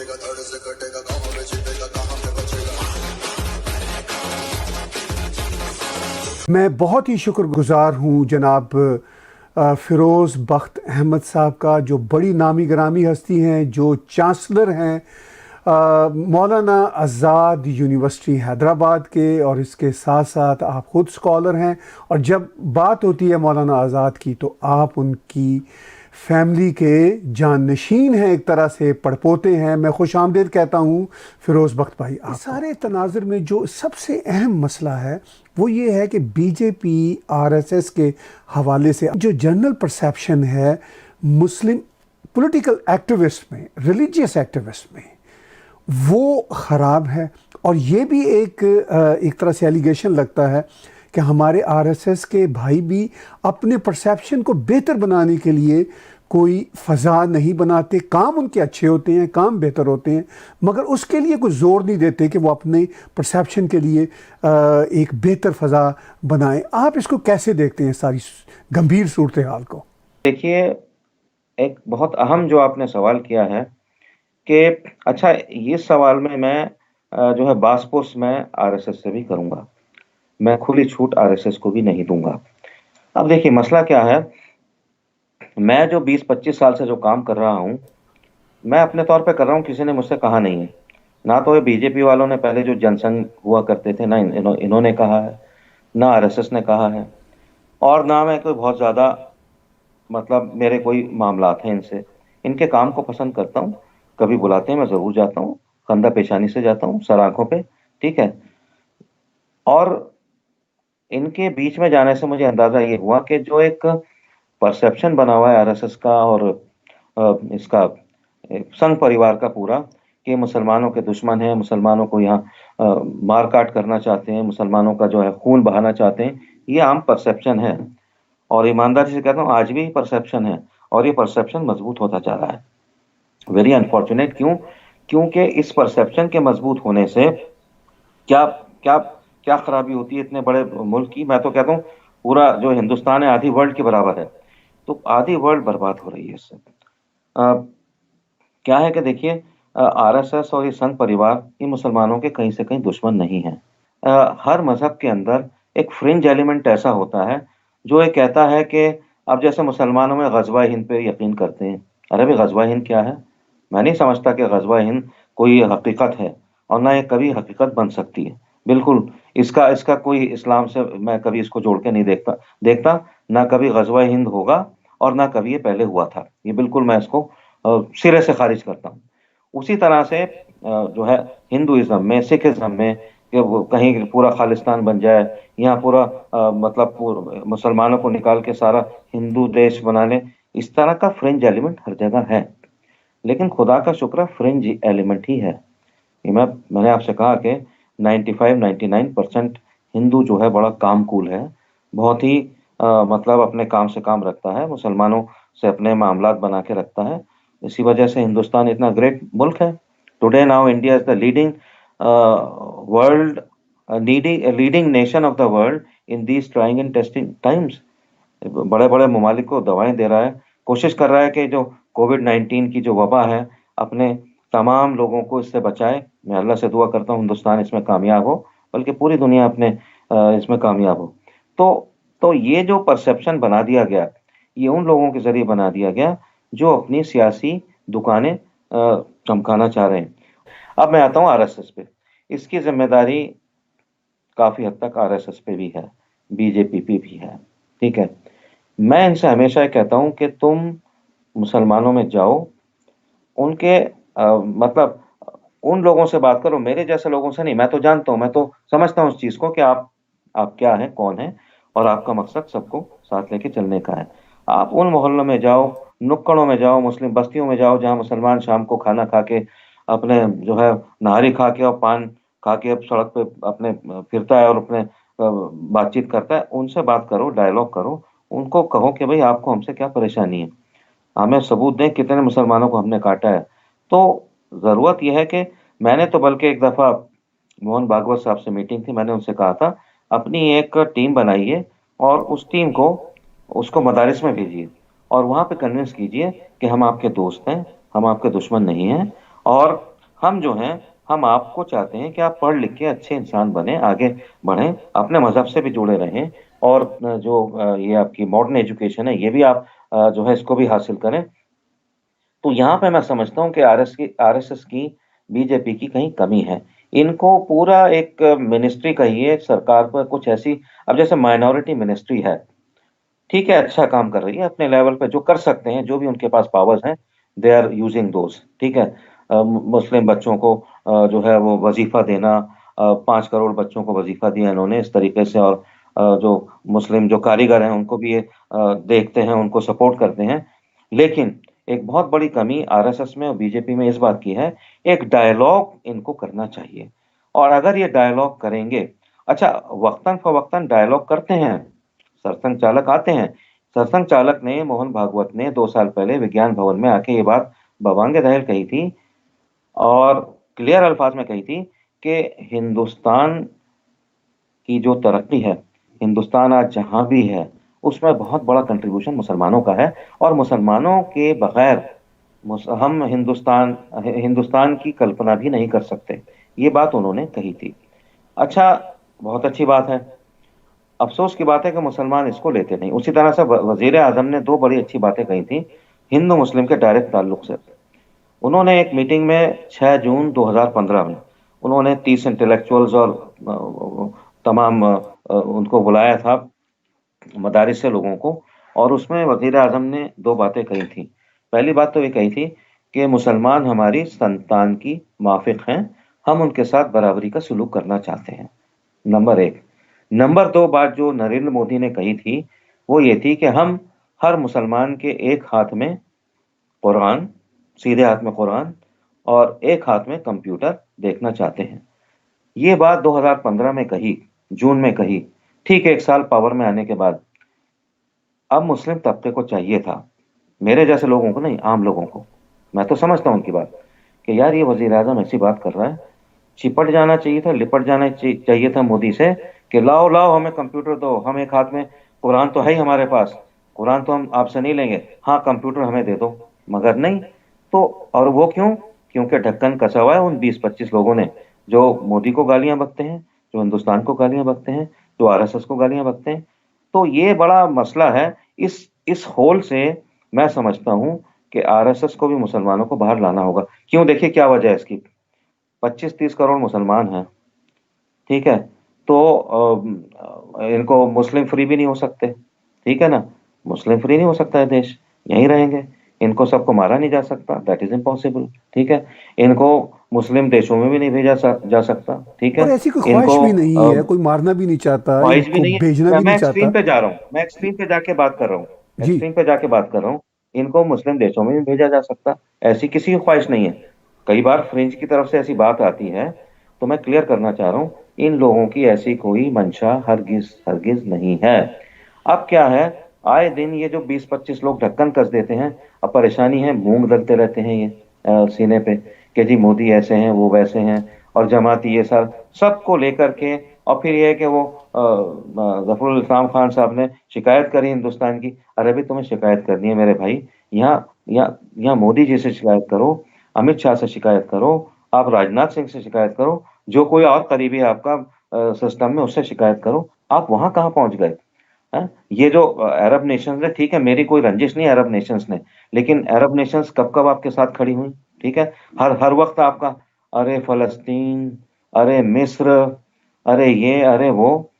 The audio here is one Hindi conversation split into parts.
जीतेगा, धड़ से कटेगा, गाँव में जीतेगा, कहाँ पे बचेगा। मैं बहुत ही शुक्रगुजार हूँ जनाब फ़िरोज़ बख्त अहमद साहब का, जो बड़ी नामी गिरामी हस्ती हैं, जो चांसलर हैं मौलाना आज़ाद यूनिवर्सिटी हैदराबाद के, और इसके साथ साथ आप ख़ुद स्कॉलर हैं। और जब बात होती है मौलाना आज़ाद की तो आप उनकी फैमिली के जाननशीन हैं, एक तरह से पड़पोते हैं। मैं खुश आमदीद कहता हूँ फ़िरोज़ बख्त भाई। आप सारे तनाज़ुर में जो सबसे अहम मसला है वो ये है कि बीजेपी आरएसएस के हवाले से जो जनरल परसेप्शन है मुस्लिम पॉलिटिकल एक्टिविस्ट में, रिलीजियस एक्टिविस्ट में, वो ख़राब है। और ये भी एक तरह से एलिगेशन लगता है कि हमारे आरएसएस के भाई भी अपने परसेप्शन को बेहतर बनाने के लिए कोई फ़ज़ा नहीं बनाते। काम उनके अच्छे होते हैं, काम बेहतर होते हैं, मगर उसके लिए कोई ज़ोर नहीं देते कि वो अपने परसेप्शन के लिए एक बेहतर फ़ज़ा बनाएं। आप इसको कैसे देखते हैं, सारी गंभीर सूरत हाल को? देखिए, एक बहुत अहम जो आपने सवाल किया है कि अच्छा, ये सवाल में मैं जो है बासपोस मैं आरएसएस से भी करूँगा। मैं खुली छूट आरएसएस को भी नहीं दूँगा। अब देखिए मसला क्या है, मैं जो 20-25 साल से जो काम कर रहा हूँ, मैं अपने तौर पे कर रहा हूँ, किसी ने मुझसे कहा नहीं है। ना तो ये बीजेपी वालों ने पहले जो जनसंघ हुआ करते थे, ना इन्होंने कहा है, ना आरएसएस ने कहा है, और ना मैं कोई बहुत ज़्यादा मतलब मेरे कोई मामलात हैं इनसे। इनके काम को पसंद करता हूँ, कभी बुलाते हैं मैं ज़रूर जाता हूँ, कंधा पेशानी से जाता हूँ, सर आँखों पे, ठीक है। और इनके बीच में जाने से मुझे अंदाज़ा ये हुआ कि जो एक परसेप्शन बना हुआ है आरएसएस का और इसका संघ परिवार का पूरा, कि मुसलमानों के दुश्मन हैं, मुसलमानों को यहाँ मार काट करना चाहते हैं, मुसलमानों का जो है खून बहाना चाहते हैं, ये आम परसेप्शन है। और ईमानदारी से कहता हूँ आज भी परसेप्शन है, और ये परसेप्शन मजबूत होता जा रहा है। Very unfortunate. क्यों? क्योंकि इस परसेप्शन के मजबूत होने से क्या क्या क्या खराबी होती है इतने बड़े मुल्क की। मैं तो कहता हूँ पूरा जो हिंदुस्तान है आधी वर्ल्ड के बराबर है, तो आधी वर्ल्ड बर्बाद हो रही है इससे। क्या है कि देखिए, आरएसएस और ये संघ परिवार ये मुसलमानों के कहीं से कहीं दुश्मन नहीं है। हर मजहब के अंदर एक फ्रिंज एलिमेंट ऐसा होता है जो ये कहता है कि अब जैसे मुसलमानों में गज़वा हिंद पे यकीन करते हैं। अरे भाई, गज़वा हिंद क्या है? मैं नहीं समझता कि गज़वा हिंद कोई हकीकत है, और ना ये कभी हकीकत बन सकती है। बिल्कुल, इसका इसका कोई इस्लाम से मैं कभी इसको जोड़ के नहीं देखता देखता ना कभी गज़वा हिंद होगा, और ना कभी ये पहले हुआ था। ये बिल्कुल मैं इसको सिरे से खारिज करता हूँ। उसी तरह से जो है हिंदुइज्म में, सिखिज्म में, कि वो कहीं पूरा खालिस्तान बन जाए, यहाँ पूरा मतलब मुसलमानों को निकाल के सारा हिंदू देश बना ले, इस तरह का फ्रिंज एलिमेंट हर जगह है। लेकिन खुदा का शुक्र फ्रिंज एलिमेंट ही है। मैंने आपसे कहा कि 95-99% हिंदू जो है बड़ा कामकूल है, बहुत ही मतलब अपने काम से काम रखता है, मुसलमानों से अपने मामलात बना के रखता है। इसी वजह से हिंदुस्तान इतना ग्रेट मुल्क है। Today now India is the leading world leading nation of the world in these trying and testing times. बड़े बड़े ममालिक को दवाएं दे रहा है, कोशिश कर रहा है कि जो कोविड-19 की जो वबा है, अपने तमाम लोगों को इससे बचाए। मैं अल्लाह से दुआ करता हूँ हिंदुस्तान इसमें कामयाब हो, बल्कि पूरी दुनिया अपने इसमें कामयाब हो। तो ये जो परसेप्शन बना दिया गया, ये उन लोगों के ज़रिए बना दिया गया जो अपनी सियासी दुकानें चमकाना चाह रहे हैं। अब मैं आता हूँ आरएसएस पे। इसकी ज़िम्मेदारी काफ़ी हद तक आरएसएस पे भी है, बीजेपी पे भी है, ठीक है। मैं इनसे हमेशा ये कहता हूँ कि तुम मुसलमानों में जाओ, उनके मतलब उन लोगों से बात करो, मेरे जैसे लोगों से नहीं। मैं तो जानता हूँ, मैं तो समझता हूँ उस चीज़ को कि आप क्या हैं, कौन हैं, और आपका मकसद सबको साथ लेके चलने का है। आप उन मोहल्लों में जाओ, नुक्कड़ों में जाओ, मुस्लिम बस्तियों में जाओ, जहाँ मुसलमान शाम को खाना खा के अपने जो है नहारी खा के और पान खा के अब सड़क पे अपने फिरता है और अपने बातचीत करता है। उनसे बात करो, डायलॉग करो, उनको कहो कि भाई आपको हमसे क्या परेशानी है, हमें सबूत दें कितने मुसलमानों को हमने काटा है। तो ज़रूरत यह है कि मैंने तो बल्कि एक दफ़ा मोहन भागवत साहब से मीटिंग थी, मैंने उनसे कहा था अपनी एक टीम बनाइए और उस टीम को उसको मदारिस में भेजिए और वहाँ पे कन्विंस कीजिए कि हम आपके दोस्त हैं, हम आपके दुश्मन नहीं हैं, और हम जो हैं, हम आपको चाहते हैं कि आप पढ़ लिख के अच्छे इंसान बने, आगे बढ़ें, अपने मजहब से भी जुड़े रहें, और ये आपकी मॉडर्न एजुकेशन है, ये भी आप जो है इसको भी हासिल करें। तो यहाँ पे मैं समझता हूँ कि आरएसएस की, बीजेपी की कहीं कमी है। इनको पूरा एक मिनिस्ट्री कहिए सरकार पर कुछ ऐसी, अब जैसे माइनॉरिटी मिनिस्ट्री है, ठीक है, अच्छा काम कर रही है अपने लेवल पे, जो कर सकते हैं, जो भी उनके पास पावर्स हैं, दे आर यूजिंग दोज, ठीक है। मुस्लिम बच्चों को जो है वो वजीफा देना, 5 करोड़ बच्चों को वजीफा दिया इन्होंने इस तरीके से, और जो मुस्लिम जो कारीगर हैं उनको भी ये देखते हैं, उनको सपोर्ट करते हैं। लेकिन एक बहुत बड़ी कमी आरएसएस में और बीजेपी में इस बात की है, एक डायलॉग इनको करना चाहिए। और अगर ये डायलॉग करेंगे, अच्छा, वक्तन फवक्तन डायलॉग करते हैं, सरसंघ चालक आते हैं। सरसंघ चालक ने, मोहन भागवत ने 2 साल पहले विज्ञान भवन में आके ये बात बवांगे दहल कही थी, और क्लियर अल्फाज में कही थी कि हिंदुस्तान की जो तरक्की है, हिंदुस्तान आज जहां भी है, उसमें बहुत बड़ा कंट्रीब्यूशन मुसलमानों का है, और मुसलमानों के बगैर हम हिंदुस्तान हिंदुस्तान की कल्पना भी नहीं कर सकते। ये बात उन्होंने कही थी। अच्छा, बहुत अच्छी बात है। अफसोस की बात है कि मुसलमान इसको लेते नहीं। उसी तरह से वजीर आजम ने 2 बड़ी अच्छी बातें कही थी हिंदू मुस्लिम के डायरेक्ट ताल्लुक से। उन्होंने एक मीटिंग में 6 जून 2015 में उन्होंने 30 इंटेलेक्चुअल्स और तमाम उनको बुलाया था, मदारिस से लोगों को, और उसमें वजीर आजम ने 2 बातें कही थी। पहली बात तो ये कही थी कि मुसलमान हमारी संतान की माफिक हैं, हम उनके साथ बराबरी का सलूक करना चाहते हैं, नंबर 1। नंबर 2 बात जो नरेंद्र मोदी ने कही थी, वो ये थी कि हम हर मुसलमान के एक हाथ में कुरान, सीधे हाथ में कुरान, और एक हाथ में कंप्यूटर देखना चाहते हैं। ये बात 2015 में कही, जून में कही। ठीक 1 साल पावर में आने के बाद अब मुस्लिम तबके को चाहिए था, मेरे जैसे लोगों को नहीं, आम लोगों को, मैं तो समझता हूं उनकी बात, कि यार ये वजीर आजम ऐसी बात कर रहा है, चिपट जाना चाहिए था, लिपट जाना चाहिए था मोदी से, कि लाओ लाओ हमें कंप्यूटर दो, हम एक हाथ में, कुरान तो है ही हमारे पास, कुरान तो हम आपसे नहीं लेंगे, हाँ कंप्यूटर हमें दे दो। मगर नहीं। तो और वो क्यों? क्योंकि ढक्कन कसा हुआ है उन 20-25 लोगों ने, जो मोदी को गालियां बकते हैं, जो हिंदुस्तान को गालियां बकते हैं, जो आरएसएस को गालियां बकते हैं। तो ये बड़ा मसला है। इस होल से मैं समझता हूं कि आरएसएस को भी मुसलमानों को बाहर लाना होगा। क्यों? देखिए क्या वजह है इसकी। 25-30 करोड़ मुसलमान हैं, ठीक है, तो इनको मुस्लिम फ्री भी नहीं हो सकते, ठीक है ना, मुस्लिम फ्री नहीं हो सकता है देश, यहीं रहेंगे, इनको सबको मारा नहीं जा सकता, दैट इज इम्पॉसिबल, ठीक है, इनको मुस्लिम देशों में भी नहीं भेजा जा सकता, ठीक और है, ऐसी कोई ख्वाहिश इनको भी नहीं है, कोई मारना भी नहीं चाहता, ख्वाहिश भी इनको नहीं है। भेजना मैं भी मैं नहीं एक्सट्रीम चाहता। पे जा रहा हूँ, मैं एक्सट्रीम पे जाके बात कर रहा हूँ, जी। एक्सट्रीम पे जाके बात कर रहा हूँ। इनको मुस्लिम देशों में भी भेजा जा सकता, ऐसी किसी की ख्वाहिश नहीं है। कई बार फ्रेंच की तरफ से ऐसी बात आती है, तो मैं क्लियर करना चाह रहा हूँ, इन लोगों की ऐसी कोई मंशा हरगिज हरगिज नहीं है। अब क्या है, आए दिन ये जो 20-25 लोग ढक्कन कस देते हैं, अब परेशानी है, मूंग दलते रहते हैं ये सीने पे, कि जी मोदी ऐसे हैं, वो वैसे हैं, और जमाती ये सर सबको लेकर के, और फिर ये है कि वो गफूरुल इस्लाम खान साहब ने शिकायत करी हिंदुस्तान की। अरे भी तुम्हें शिकायत करनी है मेरे भाई, यहाँ यहाँ मोदी जी से शिकायत करो, अमित शाह से शिकायत करो, आप राजनाथ सिंह से शिकायत करो, जो कोई और करीबी है आपका सिस्टम में, उससे शिकायत करो। आप वहां कहाँ पहुंच गए हैं? ये जो अरब नेशंस है, ठीक है, मेरी कोई रंजिश नहीं है अरब नेशंस ने, लेकिन अरब नेशंस कब कब आपके साथ खड़ी हुई? ठीक है, हर हर वक्त आपका, अरे फलस्तीन, अरे मिस्र, अरे ये, अरे वो,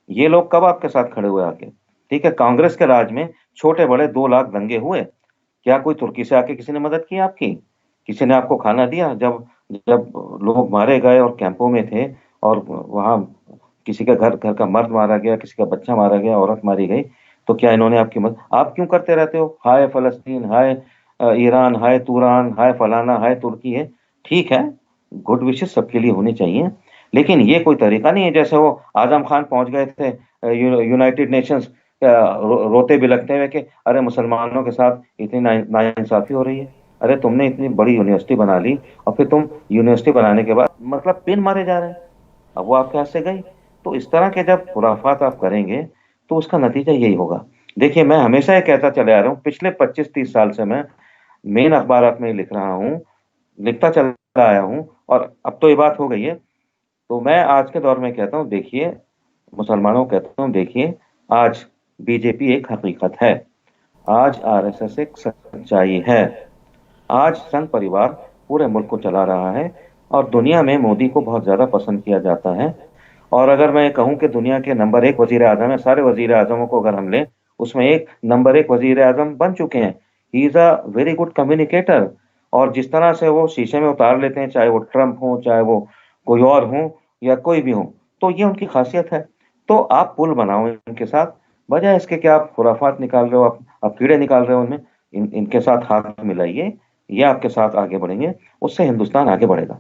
ये लोग कब आपके साथ खड़े हुए आके? ठीक है, कांग्रेस के राज में छोटे बड़े 2 लाख दंगे हुए, क्या कोई तुर्की से आके किसी ने मदद की आपकी? किसी ने आपको खाना दिया जब जब लोग मारे गए और कैंपों में थे, और वहां किसी का घर घर का मर्द मारा गया, किसी का बच्चा मारा गया, औरत मारी गई, तो क्या इन्होंने आपकी मदद? आप क्यों करते रहते हो, हाय फलस्तीन, हाय ईरान, हाय तुरान, हाय फलाना, हाय तुर्की है? ठीक है, गुड विशेस सबके लिए होनी चाहिए, लेकिन ये कोई तरीका नहीं है। जैसे वो आजम खान पहुंच गए थे यूनाइटेड नेशंस, रोते बिलखते हुए कि अरे मुसलमानों के साथ इतनी नाइंसाफी हो रही है। अरे तुमने इतनी बड़ी यूनिवर्सिटी बना ली, और फिर तुम यूनिवर्सिटी बनाने के बाद मतलब पिन मारे जा रहे हैं, अब वो आपके हाथ से गई। तो इस तरह के जब खुराफात आप करेंगे, तो उसका नतीजा यही होगा। देखिए, मैं हमेशा ये कहता चले आ रहा हूँ, पिछले 25-30 साल से मैं मेन अखबारात में लिख रहा हूँ, लिखता चल आया हूँ और अब तो ये बात हो गई है। तो मैं आज के दौर में कहता हूँ, देखिए, मुसलमानों को कहता हूँ, देखिए, आज बीजेपी एक हकीकत है, आज आरएसएस एक सच्चाई है, आज संघ परिवार पूरे मुल्क को चला रहा है और दुनिया में मोदी को बहुत ज्यादा पसंद किया जाता है। और अगर मैं कहूं कि दुनिया के नंबर 1 वजीर आजम है, सारे वजीर आजमों को अगर हम लें, उसमें एक नंबर 1 वजीर आजम बन चुके हैं। He is a very good communicator. और जिस तरह से वो शीशे में उतार लेते हैं, चाहे वो ट्रंप हो, चाहे वो कोई और हो या कोई भी हो, तो ये उनकी खासियत है। तो आप पुल बनाओ इनके साथ, बजाय इसके कि आप खुराफात निकाल रहे हो, आप कीड़े निकाल रहे हो उनमें। इनके साथ हाथ मिलाइए, ये आपके साथ आगे बढ़ेंगे, उससे हिंदुस्तान आगे बढ़ेगा।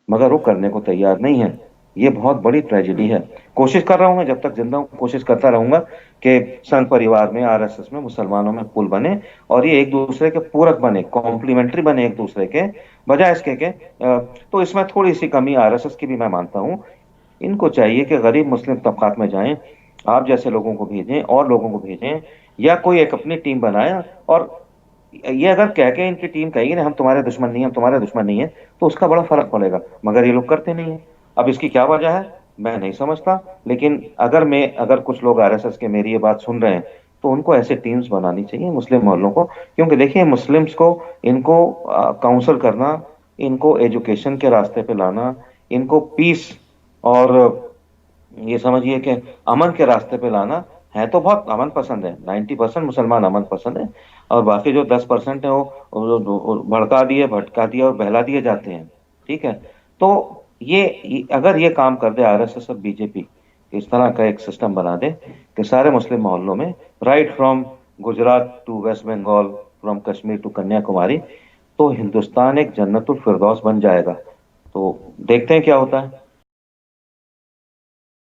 मगर वो करने को तैयार नहीं है। ये बहुत बड़ी ट्रेजेडी है। कोशिश कर रहा हूं मैं, जब तक जिंदा हूं कोशिश करता रहूंगा कि संघ परिवार में, आरएसएस में, मुसलमानों में पुल बने और ये एक दूसरे के पूरक बने, कॉम्प्लीमेंट्री बने एक दूसरे के, बजाय इसके के तो इसमें थोड़ी सी कमी आरएसएस की भी मैं मानता हूं। इनको चाहिए कि गरीब मुस्लिम तबकात में जाएं, आप जैसे लोगों को भेजें और लोगों को भेजें, या कोई एक अपनी टीम बनाए। और ये अगर कह के इनकी टीम कहेगी ना हम तुम्हारे दुश्मन नहीं है, हम तुम्हारे दुश्मन नहीं है, तो उसका बड़ा फर्क पड़ेगा। मगर ये लोग करते नहीं है। अब इसकी क्या वजह है मैं नहीं समझता, लेकिन अगर कुछ लोग आरएसएस के मेरी ये बात सुन रहे हैं, तो उनको ऐसे टीम्स बनानी चाहिए मुस्लिम मोहल्लों को। क्योंकि देखिए, मुस्लिम्स को, इनको काउंसल करना, इनको एजुकेशन के रास्ते पे लाना, इनको पीस और ये समझिए कि अमन के रास्ते पे लाना है। तो बहुत अमन पसंद है, 90% मुसलमान अमन पसंद है, और बाकी जो 10% है वो भड़का दिए, भटका दिए और बहला दिए जाते हैं। ठीक है, तो अगर ये काम कर दे आरएसएस और बीजेपी, इस तरह का एक सिस्टम बना दे कि सारे मुस्लिम मोहल्लों में, right from Gujarat to West Bengal, from Kashmir to Kanyakumari, तो हिंदुस्तान एक जन्नतुल फिरदौस बन जाएगा। तो देखते हैं क्या होता है।